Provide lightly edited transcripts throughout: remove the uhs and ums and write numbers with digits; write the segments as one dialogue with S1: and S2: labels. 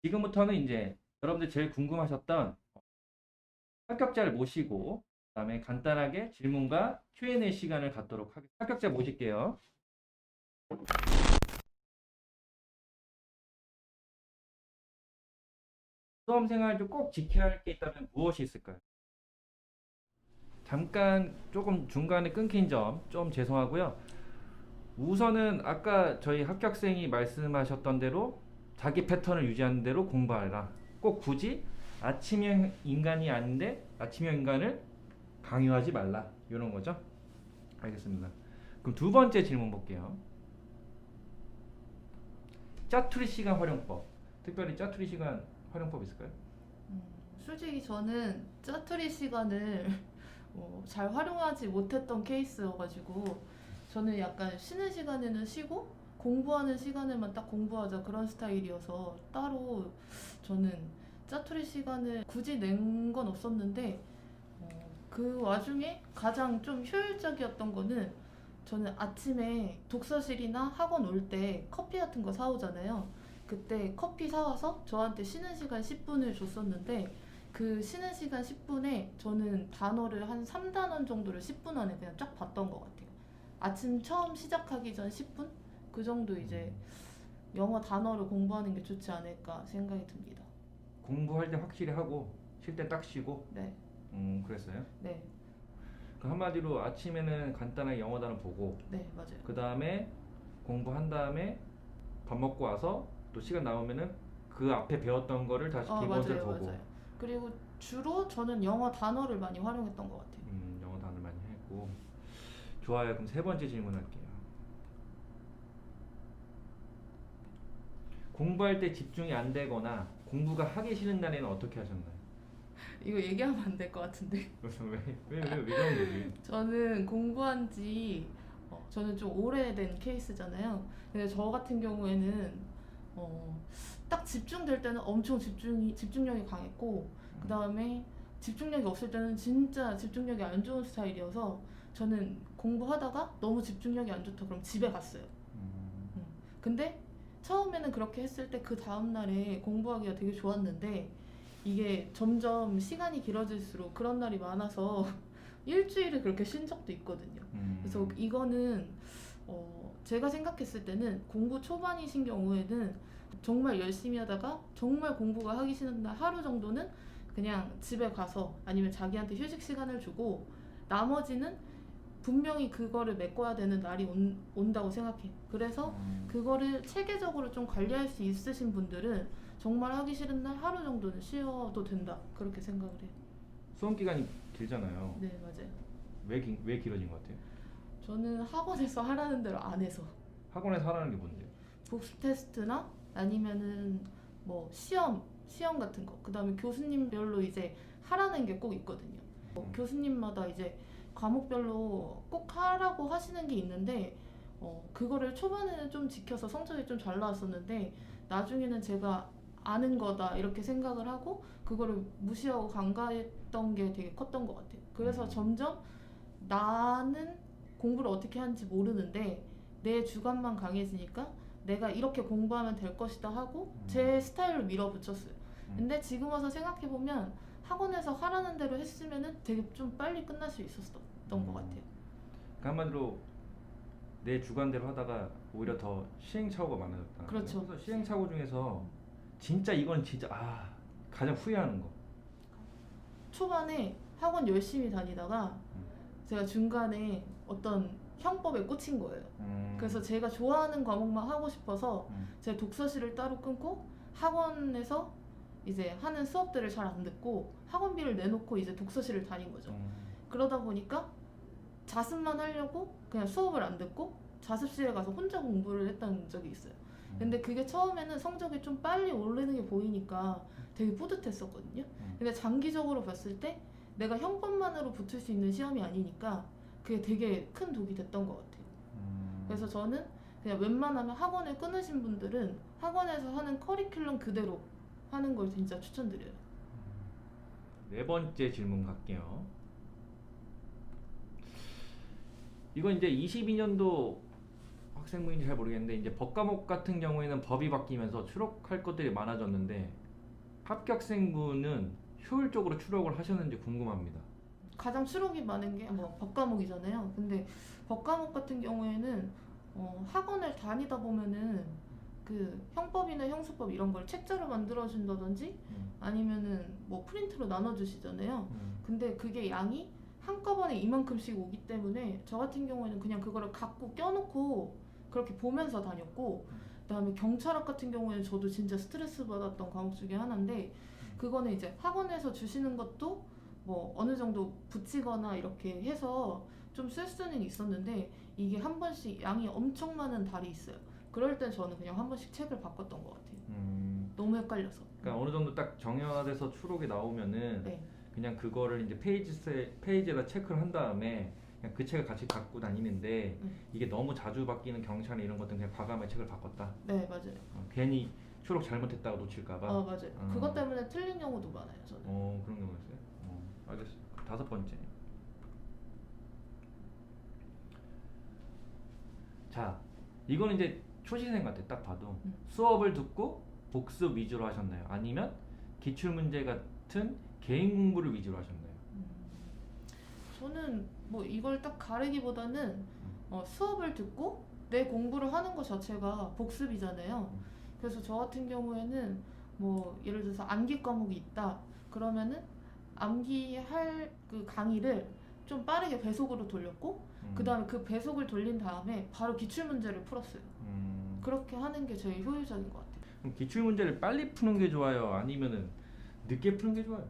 S1: 지금부터는 이제 여러분들 제일 궁금하셨던 합격자를 모시고 그다음에 간단하게 질문과 Q&A 시간을 갖도록 하겠습니다. 합격자 모실게요. 수험 생활 중 꼭 지켜야 할 게 있다면 무엇이 있을까요? 잠깐 조금 중간에 끊긴 점 좀 죄송하고요. 우선은 아까 저희 합격생이 말씀하셨던 대로 자기 패턴을 유지하는 대로 공부하라. 꼭 굳이 아침형 인간이 아닌데 아침형 인간을 강요하지 말라. 이런 거죠. 알겠습니다. 그럼 두 번째 질문 볼게요. 짜투리 시간 활용법. 특별히 짜투리 시간 활용법 있을까요?
S2: 음, 솔직히 저는 짜투리 시간을 잘 활용하지 못했던 케이스여가지고 저는 약간 쉬는 시간에는 쉬고 공부하는 시간에만 딱 공부하자 그런 스타일이어서 따로 저는 짜투리 시간을 굳이 낸 건 없었는데 그 와중에 가장 좀 효율적이었던 거는 저는 아침에 독서실이나 학원 올 때 커피 같은 거 사오잖아요. 그때 커피 사와서 저한테 쉬는 시간 10분을 줬었는데 그 쉬는 시간 10분에 저는 단어를 한 3단원 정도를 10분 안에 그냥 쫙 봤던 것 같아요. 아침 처음 시작하기 전 10분? 그 정도 이제 영어 단어를 공부하는 게 좋지 않을까 생각이 듭니다.
S1: 공부할 때 확실히 하고 쉴 때 딱 쉬고.
S2: 네,
S1: 그랬어요.
S2: 네,
S1: 그 한마디로 아침에는 간단하게 영어 단어 보고
S2: 네, 맞아요.
S1: 그 다음에 공부한 다음에 밥 먹고 와서 또 시간 남으면은 그 앞에 배웠던 거를 다시 기본들
S2: 맞아요,
S1: 보고.
S2: 맞아요. 그리고 주로 저는 영어 단어를 많이 활용했던 것 같아요.
S1: 영어 단어 많이 했고. 좋아요. 그럼 세 번째 질문할게요. 공부할 때 집중이 안 되거나 공부가 하기 싫은 날에는 어떻게 하셨나요?
S2: 이거 얘기하면 안 될 것 같은데.
S1: 왜 그런 거지?
S2: 저는 공부한 지 저는 좀 오래된 케이스잖아요. 근데 저 같은 경우에는 어, 딱 집중될 때는 엄청 집중력이 강했고 그 다음에 집중력이 없을 때는 진짜 집중력이 안 좋은 스타일이어서 저는 공부하다가 너무 집중력이 안 좋다 그럼 집에 갔어요.
S1: 음,
S2: 음. 근데 처음에는 그렇게 했을 때 그 다음날에 공부하기가 되게 좋았는데 이게 점점 시간이 길어질수록 그런 날이 많아서 일주일을 그렇게 쉰 적도 있거든요. 그래서
S1: 음,
S2: 이거는 제가 생각했을 때는 공부 초반이신 경우에는 정말 열심히 하다가 정말 공부가 하기 싫은 날 하루 정도는 그냥 집에 가서 아니면 자기한테 휴식 시간을 주고 나머지는 분명히 그거를 메꿔야 되는 날이 온다고 생각해요. 그래서
S1: 음.
S2: 그거를 체계적으로 좀 관리할 수 있으신 분들은 정말 하기 싫은 날 하루 정도는 쉬어도 된다. 그렇게 생각을 해요.
S1: 수험 기간이 길잖아요.
S2: 네, 맞아요.
S1: 왜 길어진 것 같아요?
S2: 저는 학원에서 하라는 대로 안 해서
S1: 학원에서 하라는 게 뭔데요?
S2: 복습 테스트나 아니면은 뭐 시험 같은 거. 그다음에 교수님별로 이제 하라는 게 꼭 있거든요. 교수님마다 이제 과목별로 꼭 하라고 하시는 게 있는데 그거를 초반에는 좀 지켜서 성적이 좀 잘 나왔었는데 나중에는 제가 아는 거다 이렇게 생각을 하고 그거를 무시하고 간과했던 게 되게 컸던 것 같아요. 그래서 점점 나는 공부를 어떻게 하는지 모르는데 내 주관만 강해지니까 내가 이렇게 공부하면 될 것이다 하고 제 스타일로 밀어붙였어요.
S1: 음.
S2: 근데 지금 와서 생각해보면 학원에서 하라는 대로 했으면은 되게 좀 빨리 끝날 수 있었던 것 같아요.
S1: 그러니까 한마디로 내 주관대로 하다가 오히려 더 시행착오가 많아졌다.
S2: 그렇죠.
S1: 그래서 시행착오 중에서 진짜 이건 진짜 가장 후회하는 거.
S2: 초반에 학원 열심히 다니다가
S1: 음,
S2: 제가 중간에 어떤 형법에 꽂힌 거예요. 그래서
S1: 음,
S2: 제가 좋아하는 과목만 하고 싶어서
S1: 음,
S2: 제 독서실을 따로 끊고 학원에서 이제 하는 수업들을 잘 안 듣고 학원비를 내놓고 이제 독서실을 다닌 거죠.
S1: 음,
S2: 그러다 보니까 자습만 하려고 그냥 수업을 안 듣고 자습실에 가서 혼자 공부를 했던 적이 있어요. 근데 그게 처음에는 성적이 좀 빨리 오르는 게 보이니까 되게 뿌듯했었거든요. 근데 장기적으로 봤을 때 내가 형법만으로 붙을 수 있는 시험이 아니니까 그게 되게 큰 독이 됐던 것 같아요. 그래서 저는 그냥 웬만하면 학원을 끊으신 분들은 학원에서 하는 커리큘럼 그대로 하는 걸 진짜 추천드려요.
S1: 네 번째 질문 갈게요. 이건 이제 22년도 학생부인지 잘 모르겠는데 이제 법과목 같은 경우에는 법이 바뀌면서 추록할 것들이 많아졌는데 합격생부는 효율적으로 추록을 하셨는지 궁금합니다.
S2: 가장 추록이 많은 게 뭐 법과목이잖아요. 근데 법과목 같은 경우에는 학원을 다니다 보면은 그 형법이나 형수법 이런 걸 책자로 만들어 준다든지 아니면은 뭐 프린트로 나눠 주시잖아요. 근데 그게 양이 한꺼번에 이만큼씩 오기 때문에 저 같은 경우에는 그냥 그거를 갖고 껴놓고 그렇게 보면서 다녔고, 그다음에 경찰학 같은 경우에는 저도 진짜 스트레스 받았던 과목 중에 하나인데, 그거는 이제 학원에서 주시는 것도 뭐 어느 정도 붙이거나 이렇게 해서 좀 쓸 수는 있었는데, 이게 한 번씩 양이 엄청 많은 달이 있어요. 그럴 땐 저는 그냥 한 번씩 책을 바꿨던 것 같아요. 너무 헷갈려서.
S1: 그러니까 어느 정도 딱 정형화돼서 추록이 나오면은
S2: 네.
S1: 그냥 그거를 이제 페이지에다 체크를 한 다음에 그냥 그 책을 같이 갖고 다니는데 이게 너무 자주 바뀌는 경찰 이런 것들은 그냥 과감하게 책을 바꿨다.
S2: 네, 맞아요.
S1: 괜히 추록 잘못했다가 놓칠까봐.
S2: 맞아요. 그것 때문에 틀린 경우도 많아요, 저는.
S1: 그런 경우 있어요. 알겠어. 5번째. 자, 이거는 이제 초시생 같아. 딱 봐도 수업을 듣고 복습 위주로 하셨나요? 아니면 기출 문제 같은 개인 공부를 위주로 하셨나요?
S2: 저는 뭐 이걸 딱 가르기보다는 수업을 듣고 내 공부를 하는 것 자체가 복습이잖아요. 그래서 저 같은 경우에는 뭐 예를 들어서 암기 과목이 있다 그러면은 암기할 그 강의를 좀 빠르게 배속으로 돌렸고 그 다음에 그 배속을 돌린 다음에 바로 기출 문제를 풀었어요. 그렇게 하는 게 제일 효율적인 것 같아요.
S1: 그럼 기출 문제를 빨리 푸는 게 좋아요? 아니면은 늦게 푸는 게 좋아요?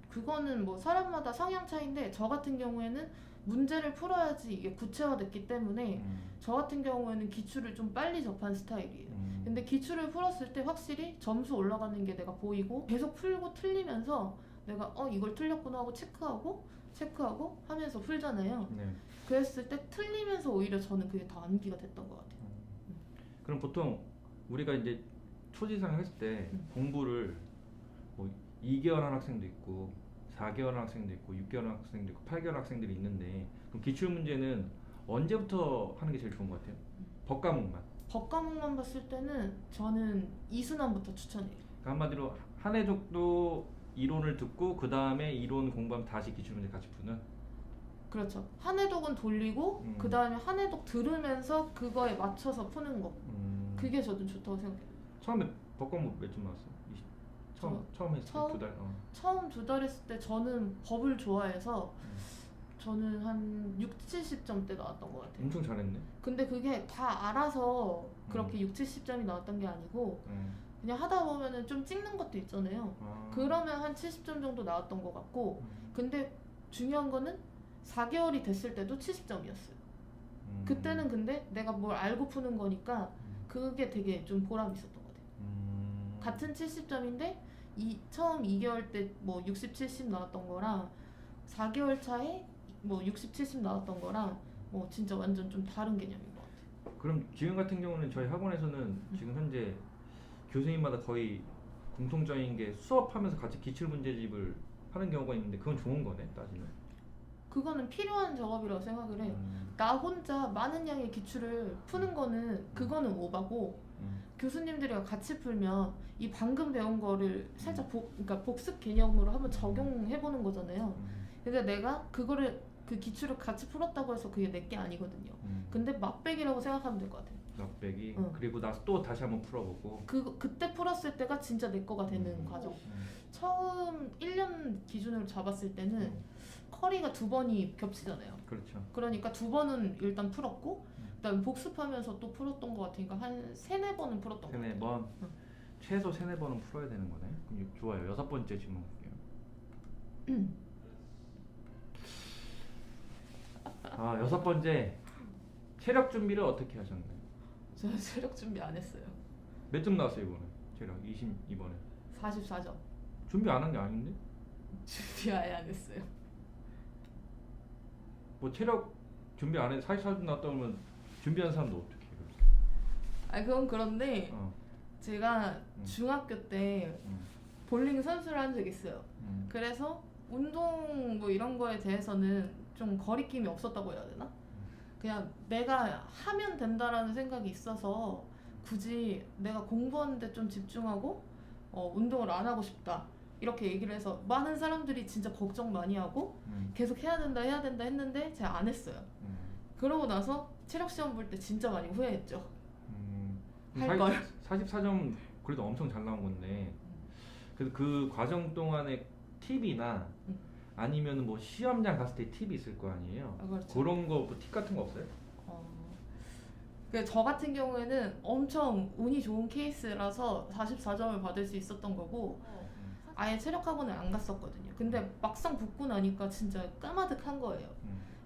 S2: 그거는 뭐 사람마다 성향 차이인데, 저 같은 경우에는 문제를 풀어야지 이게 구체화됐기 때문에 저 같은 경우에는 기출을 좀 빨리 접한 스타일이에요. 근데 기출을 풀었을 때 확실히 점수 올라가는 게 내가 보이고 계속 풀고 틀리면서 내가 이걸 틀렸구나 하고 체크하고 하면서 풀잖아요.
S1: 네.
S2: 그랬을 때 틀리면서 오히려 저는 그게 더 암기가 됐던 것 같아요.
S1: 그럼 보통 우리가 이제 초지상 했을 때 공부를 뭐 2개월 한 학생도 있고 4개월 한 학생도 있고 6개월 한 학생도 있고 8개월 한 학생들이 있는데, 그럼 기출 문제는 언제부터 하는 게 제일 좋은 것 같아요? 법과목만.
S2: 법과목만 봤을 때는 저는 이순환부터 추천해요.
S1: 그러니까 한마디로 한 해 정도 이론을 듣고 그 다음에 이론 공부하면 다시 기출 문제 같이 푸는.
S2: 그렇죠. 한 해독은 돌리고 그 다음에 한 해독 들으면서 그거에 맞춰서 푸는 거. 그게 저도 좋다고 생각해요.
S1: 처음에 법과목 몇 점 나왔어요? 처음 했을 때 두 달.
S2: 처음 2달 했을 때 저는 법을 좋아해서 저는 한 6, 70점대 나왔던 것 같아요.
S1: 엄청 잘했네.
S2: 근데 그게 다 알아서 그렇게 6, 70점이 나왔던 게 아니고 그냥 하다 보면은 좀 찍는 것도 있잖아요. 그러면 한 70점 정도 나왔던 것 같고, 근데 중요한 거는 4개월이 됐을 때도 70점이었어요. 그때는 근데 내가 뭘 알고 푸는 거니까 그게 되게 좀 보람 있었던 것 같아요. 같은 70점인데 처음 2개월 때 뭐 60, 70 나왔던 거랑 4개월 차에 뭐 60, 70 나왔던 거랑 뭐 진짜 완전 좀 다른 개념인 것 같아요.
S1: 그럼 지금 같은 경우는 저희 학원에서는 지금 현재 교수님마다 거의 공통적인 게 수업하면서 같이 기출 문제집을 하는 경우가 있는데, 그건 좋은 거네 따지면.
S2: 그거는 필요한 작업이라고 생각을 해요. 나 혼자 많은 양의 기출을 푸는 거는 그거는 오바고, 교수님들이랑 같이 풀면 이 방금 배운 거를 살짝 그러니까 복습 개념으로 한번 적용해 보는 거잖아요. 근데 내가 그거를 그 기출을 같이 풀었다고 해서 그게 내 게 아니거든요. 근데 맛배기라고 생각하면 될 것 같아요.
S1: 맛배기. 그리고 나서 또 다시 한번 풀어보고.
S2: 그때 풀었을 때가 진짜 내 거가 되는 과정. 처음 1년 기준으로 잡았을 때는 커리가 2번이 겹치잖아요.
S1: 그렇죠.
S2: 그러니까 2번은 일단 풀었고, 그다음에 복습하면서 또 풀었던 것 같으니까 한 3-4번은 풀었던 것 같아요.
S1: 3-4번? 최소 3-4번은 풀어야 되는 거네. 그럼 좋아요. 6번째 질문 볼게요. 6번째. 체력 준비를 어떻게 하셨나요?
S2: 저는 체력 준비 안 했어요.
S1: 몇 점 나왔어요 이번에? 체력 22번에
S2: 44점.
S1: 준비 안 한 게 아닌데?
S2: 준비 아예 안 했어요.
S1: 뭐 체력 준비 안 해서 44점 나왔다 그러면 준비한 사람도 어떻게 해요?
S2: 아니 그건 그런데 제가 중학교 때 볼링 선수를 한 적이 있어요. 그래서 운동 뭐 이런 거에 대해서는 좀 거리낌이 없었다고 해야 되나? 그냥 내가 하면 된다라는 생각이 있어서 굳이 내가 공부하는데 좀 집중하고 운동을 안 하고 싶다 이렇게 얘기를 해서 많은 사람들이 진짜 걱정 많이 하고 계속 해야 된다 했는데 제가 안 했어요. 그러고 나서 체력 시험 볼 때 진짜 많이 후회했죠. 할 걸.
S1: 44점 그래도 엄청 잘 나온 건데 그래서 그 과정 동안에 팁이나 아니면 뭐 시험장 갔을 때 팁이 있을 거 아니에요?
S2: 그렇죠.
S1: 그런 거 팁 같은 거 없어요?
S2: 저 같은 경우에는 엄청 운이 좋은 케이스라서 44점을 받을 수 있었던 거고 아예 체력 학원을 안 갔었거든요. 근데 막상 붙고 나니까 진짜 까마득한 거예요.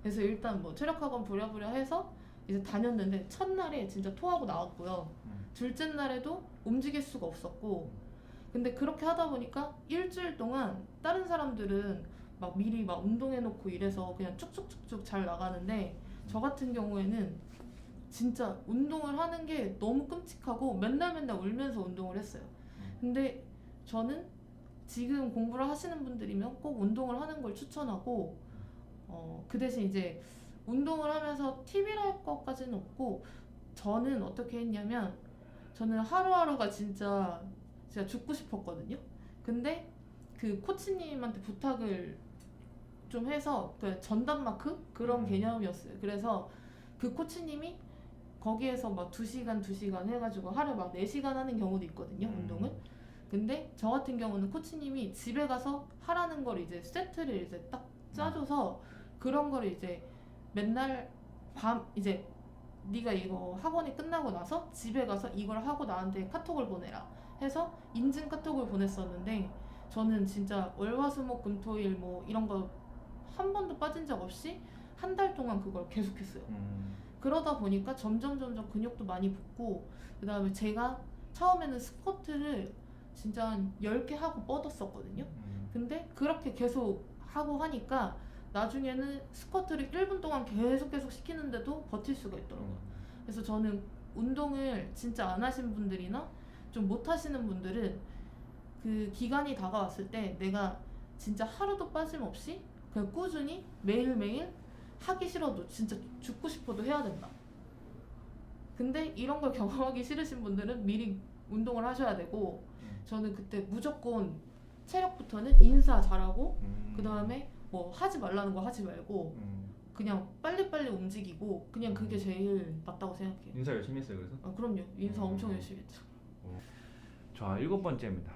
S2: 그래서 일단 뭐 체력 학원 부랴부랴 해서 이제 다녔는데 첫날에 진짜 토하고 나왔고요. 둘째 날에도 움직일 수가 없었고 근데 그렇게 하다 보니까 일주일 동안 다른 사람들은 막 미리 막 운동해놓고 이래서 그냥 쭉쭉쭉쭉 잘 나가는데 저 같은 경우에는 진짜 운동을 하는 게 너무 끔찍하고 맨날 울면서 운동을 했어요. 근데 저는 지금 공부를 하시는 분들이면 꼭 운동을 하는 걸 추천하고 그 대신 이제 운동을 하면서 팁이랄 것까지는 없고 저는 어떻게 했냐면 저는 하루하루가 진짜 죽고 싶었거든요. 근데 그 코치님한테 부탁을 좀 해서 그 전담 마크 그런 개념이었어요. 그래서 그 코치님이 거기에서 막 2시간 해가지고 하루에 막 4시간 하는 경우도 있거든요, 운동을. 근데 저 같은 경우는 코치님이 집에 가서 하라는 걸 이제 세트를 이제 딱 짜줘서 그런 거를 이제 맨날 밤 이제 네가 이거 학원이 끝나고 나서 집에 가서 이걸 하고 나한테 카톡을 보내라 해서 인증 카톡을 보냈었는데 저는 진짜 월화수목금토일 뭐 이런 거 한 번도 빠진 적 없이 한 달 동안 그걸 계속했어요. 그러다 보니까 점점 근육도 많이 붙고 그 다음에 제가 처음에는 스쿼트를 진짜 한 10개 하고 뻗었었거든요. 근데 그렇게 계속 하고 하니까 나중에는 스쿼트를 1분 동안 계속 시키는데도 버틸 수가 있더라고요. 그래서 저는 운동을 진짜 안 하신 분들이나 좀 못 하시는 분들은 그 기간이 다가왔을 때 내가 진짜 하루도 빠짐없이 그냥 꾸준히 매일매일 하기 싫어도 진짜 죽고 싶어도 해야 된다. 근데 이런 걸 경험하기 싫으신 분들은 미리 운동을 하셔야 되고 저는 그때 무조건 체력부터는 인사 잘하고 그 다음에 뭐 하지 말라는 거 하지 말고 그냥 빨리빨리 움직이고 그냥 그게 제일 맞다고 생각해요.
S1: 인사 열심히 했어요 그래서?
S2: 그럼요. 인사 엄청 열심히 했죠.
S1: 자, 7번째입니다.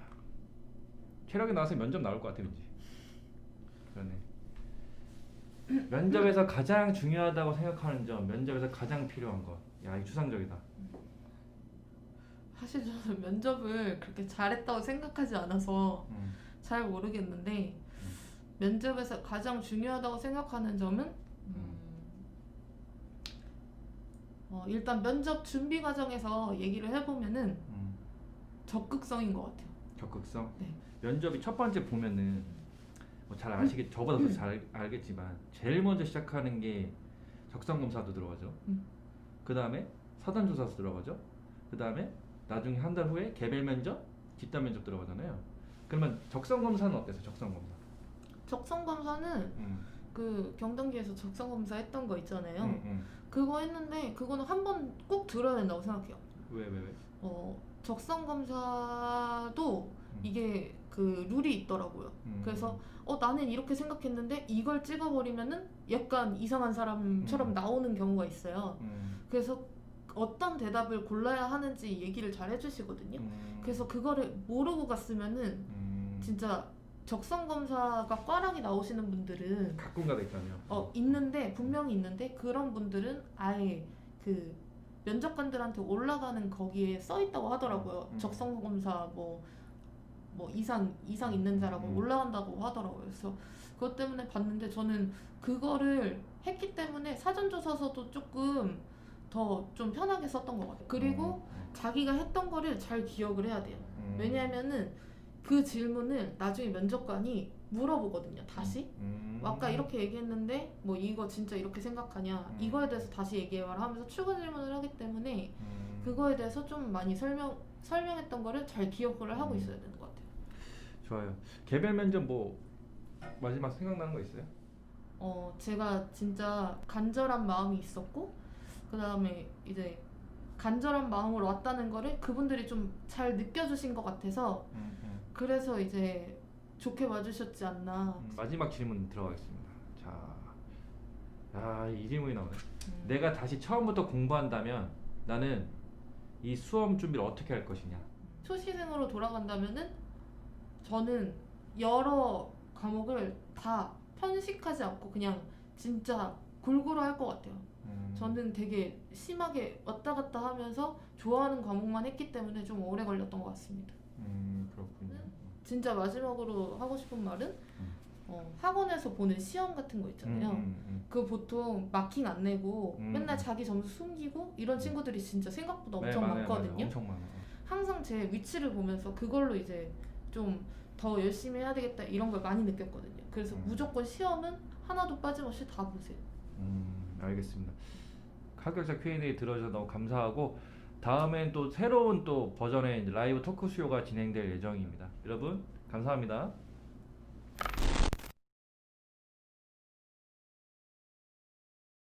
S1: 체력이 나와서 면접 나올 것 같아 왠지. 그러네. 면접에서 가장 중요하다고 생각하는 점, 면접에서 가장 필요한 것. 야, 이 추상적이다.
S2: 사실 저는 면접을 그렇게 잘했다고 생각하지 않아서 잘 모르겠는데 면접에서 가장 중요하다고 생각하는 점은 일단 면접 준비 과정에서 얘기를 해보면은 적극성인 것 같아요.
S1: 적극성?
S2: 네.
S1: 면접이 첫 번째 보면은 뭐 잘 저보다 더 잘 알겠지만 제일 먼저 시작하는 게 적성검사도 들어가죠. 그 다음에 사전조사서 들어가죠. 그 다음에 나중에 한 달 후에 개별 면접, 집단 면접 들어가잖아요. 그러면 적성검사는 어땠어요? 적성검사?
S2: 적성검사는 그 경단기에서 적성검사 했던 거 있잖아요. 그거 했는데 그거는 한 번 꼭 들어야 된다고 생각해요.
S1: 왜?
S2: 적성검사도 이게 그 룰이 있더라고요. 그래서 나는 이렇게 생각했는데 이걸 찍어버리면은 약간 이상한 사람처럼 나오는 경우가 있어요. 그래서 어떤 대답을 골라야 하는지 얘기를 잘 해주시거든요. 그래서 그거를 모르고 갔으면은 진짜 적성검사가 꽈락이 나오시는 분들은
S1: 가끔 가다 있잖아요.
S2: 있는데 분명히 있는데 그런 분들은 아예 그 면접관들한테 올라가는 거기에 써 있다고 하더라고요. 적성검사 뭐 이상 있는 자라고 올라간다고 하더라고요. 그래서 그것 때문에 봤는데 저는 그거를 했기 때문에 사전조사서도 조금 더 좀 편하게 썼던 것 같아요. 그리고 자기가 했던 거를 잘 기억을 해야 돼요. 왜냐하면은 그 질문을 나중에 면접관이 물어보거든요. 다시 아까 이렇게 얘기했는데 뭐 이거 진짜 이렇게 생각하냐 이거에 대해서 다시 얘기해봐라 하면서 추가 질문을 하기 때문에 그거에 대해서 좀 많이 설명했던 거를 잘 기억을 하고 있어야 되는 것 같아요.
S1: 좋아요. 개별 면접 뭐 마지막 생각나는 거 있어요?
S2: 제가 진짜 간절한 마음이 있었고 그 다음에 이제 간절한 마음으로 왔다는 거를 그분들이 좀 잘 느껴주신 것 같아서 그래서 이제 좋게 봐주셨지 않나.
S1: 마지막 질문 들어가겠습니다. 자, 이 질문이 나오네.
S2: 음.
S1: 내가 다시 처음부터 공부한다면 나는 이 수험 준비를 어떻게 할 것이냐.
S2: 초시생으로 돌아간다면은 저는 여러 과목을 다 편식하지 않고 그냥 진짜 골고루 할 것 같아요. 저는 되게 심하게 왔다 갔다 하면서 좋아하는 과목만 했기 때문에 좀 오래 걸렸던 것 같습니다.
S1: 그렇군요.
S2: 진짜 마지막으로 하고 싶은 말은 학원에서 보는 시험 같은 거 있잖아요. 그 보통 마킹 안 내고 맨날 자기 점수 숨기고 이런 친구들이 진짜 생각보다 엄청 많거든요.
S1: 엄청 많아요.
S2: 항상 제 위치를 보면서 그걸로 이제 좀 더 열심히 해야 되겠다 이런 걸 많이 느꼈거든요. 그래서 무조건 시험은 하나도 빠짐없이 다 보세요.
S1: 알겠습니다. 합격자 Q&A 들어주셔서 너무 감사하고 다음엔 또 새로운 또 버전의 이제 라이브 토크쇼가 진행될 예정입니다. 여러분 감사합니다.